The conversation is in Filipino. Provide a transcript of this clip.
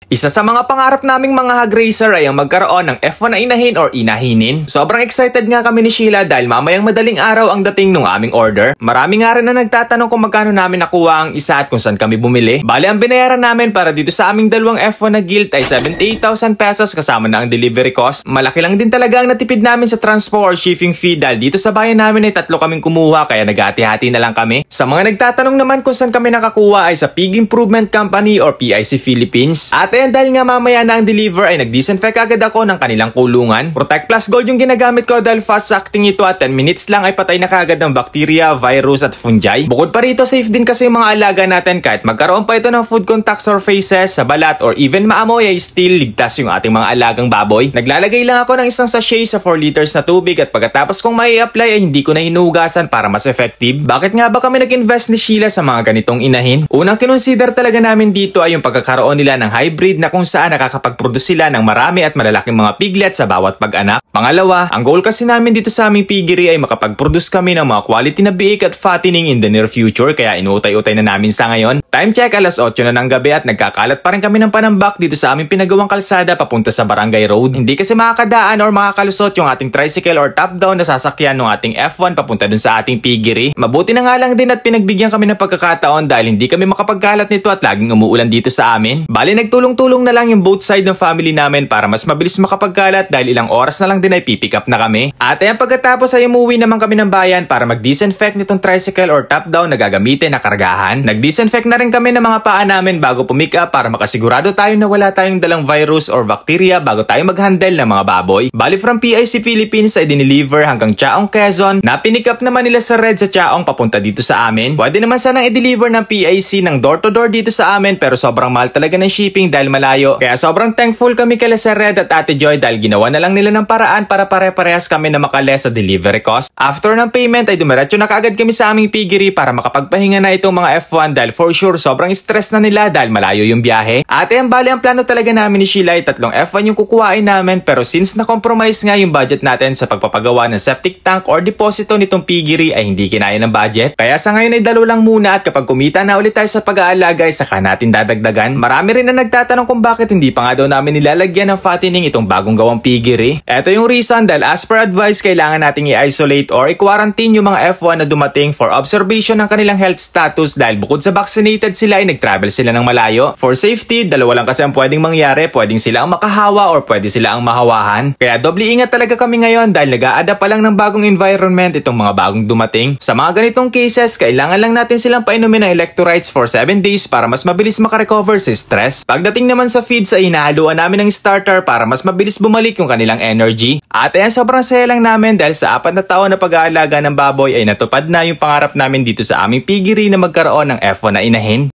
Isa sa mga pangarap naming mga hog racer ay ang magkaroon ng F1 na inahin or inahinin. Sobrang excited nga kami ni Sheila dahil mamayang madaling araw ang dating ng aming order. Marami nga rin na nagtatanong kung magkano namin nakuha ang isa at kung saan kami bumili. Bale, ang binayaran namin para dito sa aming dalawang F1 na guild ay 78,000 pesos kasama na ang delivery cost. Malaki lang din talaga ang natipid namin sa transport or shipping fee dahil dito sa bayan namin ay 3 kaming kumuha kaya naghati-hati na lang kami. Sa mga nagtatanong naman kung saan kami nakakuha ay sa Pig Improvement Company or PIC Philippines. At ayan, dahil nga mamaya na ang deliver ay nag-disinfect agad ako ng kanilang kulungan. Protect Plus Gold yung ginagamit ko dahil fast acting ito at 10 minutes lang ay patay na kaagad ng bacteria, virus at fungi. Bukod pa rito, safe din kasi yung mga alaga natin kahit magkaroon pa ito ng food contact surfaces sa balat or even maamoy ay still ligtas yung ating mga alagang baboy. Naglalagay lang ako ng isang sachet sa 4 liters na tubig at pagkatapos kong may apply ay hindi ko na hinugasan para mas effective. Bakit nga ba kami nag-invest ni Sheila sa mga ganitong inahin? Unang kinonsider talaga namin dito ay yung pagkakaroon nila ng hybrid na kung saan nakakapag-produce sila ng marami at malalaking mga piglet sa bawat pag-anak. Pangalawa, ang goal kasi namin dito sa aming piggery ay makapag-produce kami ng mga quality na biik at fattening in the near future kaya inutay-utay na namin sa ngayon. Time check, alas 8 na ng gabi at nagkakalat pa rin kami ng panambak dito sa aming pinagawang kalsada papunta sa Barangay Road. Hindi kasi makakadaan or makakalusot yung ating tricycle or top-down na sasakyan ng ating F1 papunta dun sa ating piggery. Mabuti na nga lang din at pinagbigyan kami ng pagkakataon dahil hindi kami makapagkalat nito at laging umuulan dito sa amin. Bali, nagtulong-tulong na lang yung both side ng family namin para mas mabilis makapagkalat dahil ilang oras na lang din ay pipick up na kami. At ayan, pagkatapos ay umuwi naman kami ng bayan para mag-disinfect nitong tricycle or top-down na gagamitin na kargahan. Nag-disinfect na rin kami ng mga paa namin bago pumick up para makasigurado tayo na wala tayong dalang virus or bacteria bago tayo mag-handle ng mga baboy. Bali, from PIC Philippines ay dineliver hanggang Chaong, Quezon na pinick up naman nila sa Red sa Chaong papunta dito sa amin. Pwede naman sanang i-deliver ng PIC ng door-to-door dito sa amin pero sobrang mahal talaga ng shipping dahil malayo. Kaya sobrang thankful kami kala sa Red at Ate Joy dahil ginawa na lang nila ng paraan para pare-parehas kami na makales sa delivery cost. After ng payment ay dumiretso na kaagad kami sa aming piggery para makapagpahinga na itong mga F1 dahil for sure sobrang stress na nila dahil malayo yung biyahe. At ayan, bali ang plano talaga namin ni Sheila ay 3 F1 yung kukuhain namin pero since na-compromise nga yung budget natin sa pagpapagawa ng septic tank or deposito nitong piggery ay hindi kinaya ng budget. Kaya sa ngayon ay 2 lang muna at kapag kumita na ulit tayo sa pag-aalaga ay saka natin dadagdagan. Marami rin na nagtatanong kung bakit hindi pa nga daw namin nilalagyan ng fattening itong bagong gawang piggery. Ito yung reason dahil as per advice kailangan nating i-isolate or i-quarantine yung mga F1 na dumating for observation ng kanilang health status dahil bukod sa vaccinated sila ay nag-travel sila ng malayo. For safety, 2 lang kasi ang pwedeng mangyari. Pwedeng sila ang makahawa or pwede sila ang mahawahan. Kaya doble ingat talaga kami ngayon dahil nag-a-adapt pa lang ng bagong environment itong mga bagong dumating. Sa mga ganitong cases, kailangan lang natin silang painumin ng electrolytes for 7 days para mas mabilis makarecover sa stress. Pagdating naman sa feeds ay hinahaluan namin ng starter para mas mabilis bumalik yung kanilang energy. At ayan, sobrang saya lang namin dahil sa 4 na taon na pag-aalaga ng baboy ay natupad na yung pangarap namin dito sa aming piggery na magkaroon ng F1 na inahin.